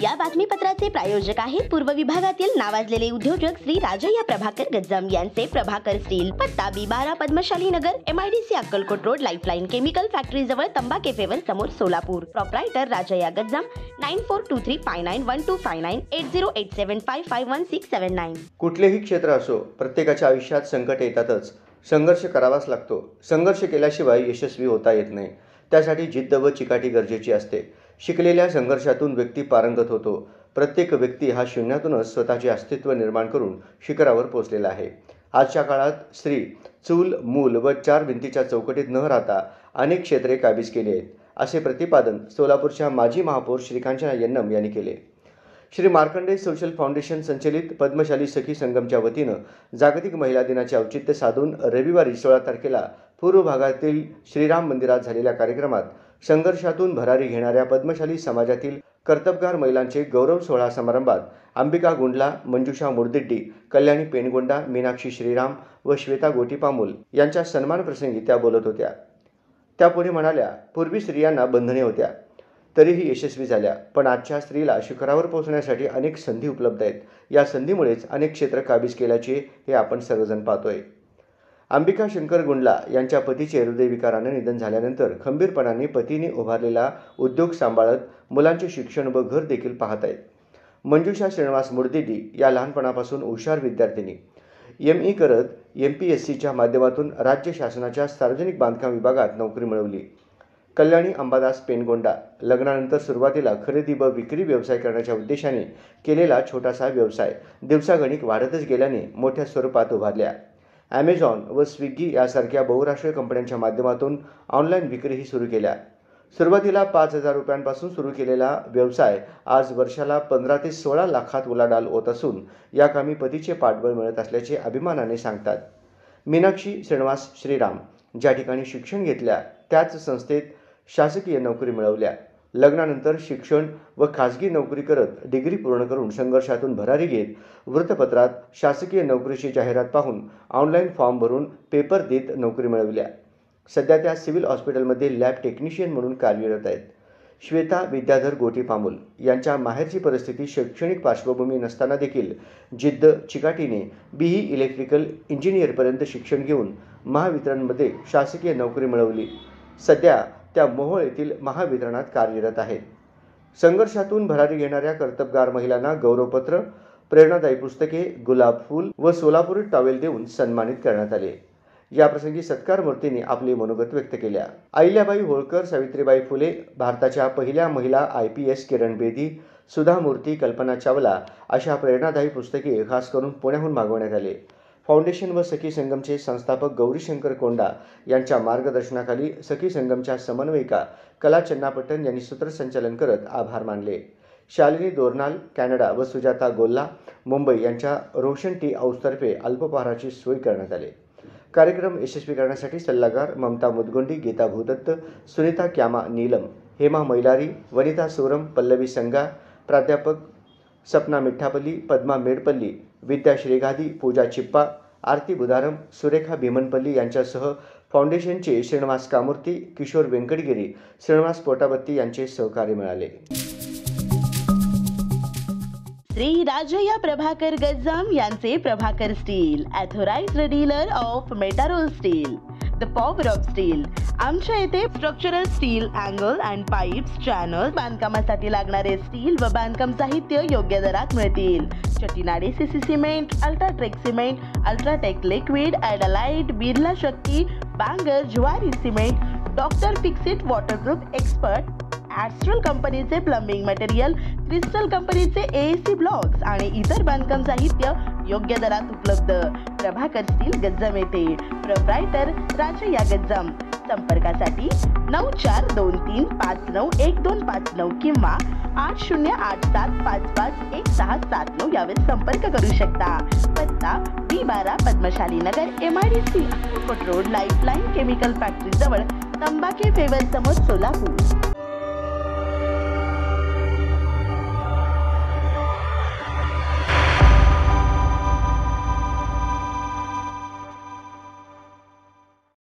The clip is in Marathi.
या बातमीपत्राचे प्रायोजक आहेत पूर्व विभागातील नावाजलेले उद्योजक श्री राजय्या प्रभाकर गज्जाम यांचे प्रभाकर स्टील, पत्ता B12 पद्मशाली नगर, MIDC Akkalkot road, lifeline chemical factory जवळ, तंबा केफेवर समोर, सोलापूर. प्रोप्रायटर राजय्या गज्जाम, 9423591259 8087551679. कुठलेही क्षेत्र असो, प्रत्येकाच्या आयुष्यात संकट येतातच. संघर्ष करावाच लागतो. संघर्ष केल्याशिवाय यशस्वी होता येत नाही. त्यासाठी जिद्द व चिकाटी गरजेची असते. शिकलेल्या संघर्षातून व्यक्ती पारंगत होतो. प्रत्येक व्यक्ती हा शून्यातूनच स्वतःचे अस्तित्व निर्माण करून शिखरावर पोहोचलेला आहे. आजच्या काळात स्त्री चूल, मूल व चार भिंतीच्या चौकटीत न राहता अनेक क्षेत्रे काबीज केली आहेत, असे प्रतिपादन सोलापूरच्या माजी महापौर श्रीकांचना यन्नम यांनी केले. श्री मार्कंडेय सोशल फाउंडेशन संचलित पद्मशाली सखी संगमच्या वतीनं जागतिक महिला दिनाचे औचित्य साधून रविवारी 16 तारखेला पूर्व भागातील श्रीराम मंदिरात झालेल्या कार्यक्रमात संघर्षातून भरारी घेणाऱ्या पद्मशाली समाजातील कर्तबगार महिलांचे गौरव सोहळा समारंभात अंबिका गुंडला, मंजुषा मुर्दिड्डी, कल्याणी पेनगोंडा, मीनाक्षी श्रीराम व श्वेता गोटीपामुल यांच्या सन्मान प्रसंगी त्या बोलत होत्या. त्या पुढे म्हणाल्या, पूर्वी स्त्रियांना बंधने होत्या, तरीही यशस्वी झाल्या, पण आजच्या स्त्रीला शिखरावर पोहोचण्यासाठी अनेक संधी उपलब्ध आहेत. या संधीमुळेच अनेक क्षेत्र काबीज केल्याचे हे आपण सर्वजण पाहतोय. अंबिका शंकर गुंडला यांच्या पतीचे हृदयविकाराने निधन झाल्यानंतर खंबीरपणाने पतीने उभारलेला उद्योग सांभाळत मुलांचे शिक्षण व घर देखील पाहत आहेत. मंजुषा श्रीनिवास मुर्दिडी या लहानपणापासून हुशार विद्यार्थिनी ME करत MPSCच्या माध्यमातून राज्य शासनाच्या सार्वजनिक बांधकाम विभागात नोकरी मिळवली. कल्याणी अंबादास पेनगोंडा लग्नानंतर सुरुवातीला खरेदी व विक्री व्यवसाय करण्याच्या उद्देशाने केलेला छोटासा व्यवसाय दिवसागणिक वाढतच गेल्याने मोठ्या स्वरूपात उभारल्या. Amazon व स्विगी यासारख्या बहुराष्ट्रीय कंपन्यांच्या माध्यमातून ऑनलाईन विक्रीही सुरू केल्या. सुरुवातीला 5,000 रुपयांपासून सुरू केलेला व्यवसाय आज वर्षाला 15 ते 16 लाखात उलाढाल होत असून या कामी पतीचे पाठबळ मिळत असल्याचे अभिमानाने सांगतात. मीनाक्षी श्रीनिवास श्रीराम ज्या ठिकाणी शिक्षण घेतल्या त्याच संस्थेत शासकीय नोकरी मिळवल्या. लग्नानंतर शिक्षण व खाजगी नोकरी करत डिग्री पूर्ण करून संघर्षातून भरारी घेत वृत्तपत्रात शासकीय नोकरीची जाहिरात पाहून ऑनलाईन फॉर्म भरून पेपर देत नोकरी मिळवल्या. सध्या त्या सिव्हिल हॉस्पिटलमध्ये लॅब टेक्निशियन म्हणून कार्यरत आहेत. श्वेता विद्याधर गोटीपामुल यांच्या माहेरची परिस्थिती शैक्षणिक पार्श्वभूमी नसताना देखील जिद्द चिकाटीने BE इलेक्ट्रिकल इंजिनियरपर्यंत शिक्षण घेऊन महावितरणमध्ये शासकीय नोकरी मिळवली. सध्या त्या मोहोळ येथील महावितरणात कार्यरत आहेत. संघर्षातून भरारी घेणाऱ्या कर्तबगार महिलांना गौरवपत्र, प्रेरणादायी पुस्तके, गुलाब फूल व सोलापुरी टॉवेल देऊन सन्मानित करण्यात आले. याप्रसंगी सत्कार मूर्तींनी आपले मनोगत व्यक्त केल्या. अहिल्याबाई होळकर, सावित्रीबाई फुले, भारताच्या पहिल्या महिला IPS किरण बेदी, सुधा मूर्ती, कल्पना चावला अशा प्रेरणादायी पुस्तके खास करून पुण्याहून मागवण्यात आले. फाउंडेशन व सखी संगमचे संस्थापक गौरीशंकर कोंडा यांच्या मार्गदर्शनाखाली सखी संगमच्या समन्वयिका कला चन्नापट्टन यांनी सूत्रसंचालन करत आभार मानले. शालिनी दोरनाल, कॅनडा व सुजाता गोल्ला, मुंबई यांच्या रोशन टी हाऊसतर्फे अल्पपहाराची सोय करण्यात आली. कार्यक्रम यशस्वी करण्यासाठी सल्लागार ममता मुदगुंडी, गीता भूदत्त, सुनीता क्यामा नीलम, हेमा मैलारी, वनिता सोरम, पल्लवी संगा, प्राध्यापक सपना मिठ्ठापल्ली, पद्मा मेडपल्ली, विद्या श्रीगादी, पूजा चिप्पा, आरती बुधारम, सुरेखा भीमनपल्ली यांच्यासह फाउंडेशनचे श्रीनिवास कामूर्ती, किशोर व्यंकटगिरी, श्रीनिवास पोटाबत्ती यांचे सहकार्य मिळाले. श्री राजय्या प्रभाकर गज्जाम यांचे Prabhakar steel, authorised dealer of Metarol steel, the power of steel. आमच्या येथे structural steel, angle and pipes, channels, बांधकामासाठी लागणारे स्टील व बांधकाम साहित्य योग्य दरात मिळतील. Chettinad CC cement, UltraTech cement, UltraTech liquid, ॲडालाइट, Birla Shakti, Bangur, Zuari cement, doctor Fixit waterproof expert, Astral कंपनीचे प्लंबिंग मटेरियल, क्रिस्टल कंपनीचे AAC ब्लॉक्स आणि इतर बांधकाम साहित्य योग्य दरात उपलब्ध. प्रभाकर स्टील गज्जाम येथे. प्रोप्रायटर राजय्या गज्जाम. संपर्कासाठी 9423591259 किंवा 8087551679 यावर संपर्क करू शकता. पत्ता B12 पद्मशाली नगर, MIDC Akkalkot road, lifeline chemical factory जवळ, तंबा केफेवर समोर, सोलापूर.